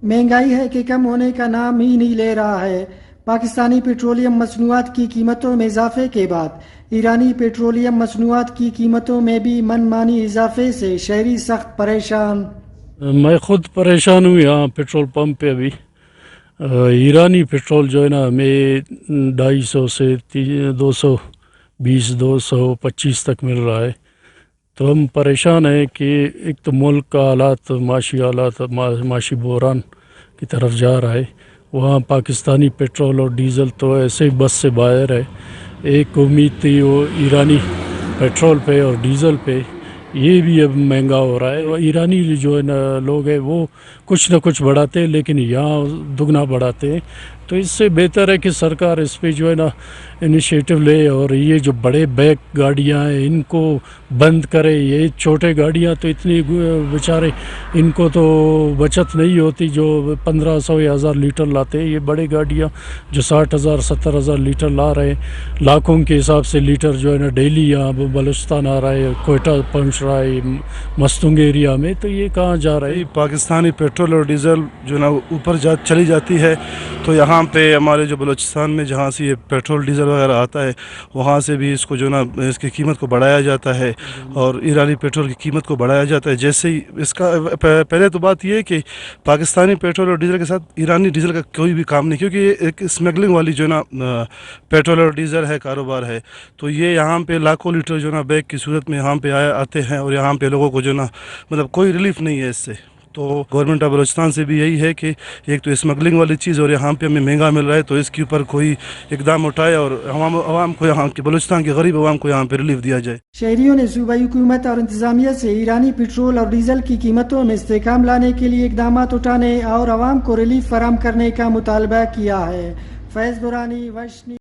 महंगाई है कि कम होने का नाम ही नहीं ले रहा है। पाकिस्तानी पेट्रोलियम मसनूआत की कीमतों में इजाफे के बाद ईरानी पेट्रोलियम मसनूआत की कीमतों में भी मनमानी इजाफे से शहरी सख्त परेशान। मैं खुद परेशान हूँ यहाँ पेट्रोल पंप पे अभी। ईरानी पेट्रोल जो है ना हमें 250 से 220 225 तक मिल रहा है। तो हम परेशान हैं कि एक तो मुल्क का हालात माशी बहरान की तरफ जा रहा है। वहाँ पाकिस्तानी पेट्रोल और डीज़ल तो ऐसे ही बस से बाहर है। एक उम्मीद थी वो ईरानी पेट्रोल पे और डीज़ल पे, ये भी अब महंगा हो रहा है। और ईरानी जो है ना लोग हैं वो कुछ ना कुछ बढ़ाते हैं, लेकिन यहाँ दुगना बढ़ाते हैं। तो इससे बेहतर है कि सरकार इस पे जो है ना इनिशिएटिव ले और ये जो बड़े बैग गाड़ियाँ हैं इनको बंद करे। ये छोटे गाड़ियाँ तो इतनी बेचारे इनको तो बचत नहीं होती जो 1500 या 1000 लीटर लाते हैं। ये बड़ी गाड़ियाँ जो 60,000 70,000 लीटर ला रहे हैं, लाखों के हिसाब से लीटर जो है ना डेली यहाँ बलूचिस्तान आ रहा है, कोयटा पहुँच रहा है मस्तुंग एरिया में। तो ये कहाँ जा रहा है? पाकिस्तानी पेट्रोल और डीज़ल जो ना ऊपर चली जाती है, तो यहाँ पे हमारे जो बलूचिस्तान में जहाँ से ये पेट्रोल डीज़ल वगैरह आता है वहाँ से भी इसको जो ना इसकी कीमत को बढ़ाया जाता है और ईरानी पेट्रोल की कीमत को बढ़ाया जाता है। जैसे ही इसका पहले तो बात ये है कि पाकिस्तानी पेट्रोल और डीज़ल के साथ ईरानी डीज़ल का कोई भी काम नहीं, क्योंकि ये एक स्मगलिंग वाली जो ना पेट्रोल और डीज़ल है कारोबार है। तो ये यहाँ पे लाखों लीटर जो ना बैग की सूरत में यहाँ पे आते हैं और यहाँ पे लोगों को जो ना मतलब कोई रिलीफ नहीं है इससे। तो गवर्नमेंट ऑफ बलूचिस्तान से भी यही है कि एक तो स्मगलिंग वाली चीज़ और यहाँ पे हमें महंगा मिल रहा है, तो इसके ऊपर कोई इकदाम उठाए और आवाम को यहाँ की बलूचिस्तान की गरीब आवाम को यहाँ पे रिलीफ दिया जाए। शहरियों ने सूबाई हुकूमत और इंतजामिया से ईरानी पेट्रोल और डीजल की कीमतों में इस्तेहकाम लाने के लिए इकदाम उठाने और आवाम को रिलीफ फराहम करने का मुतालबा किया है। फैज़ दुरानी, वशनी।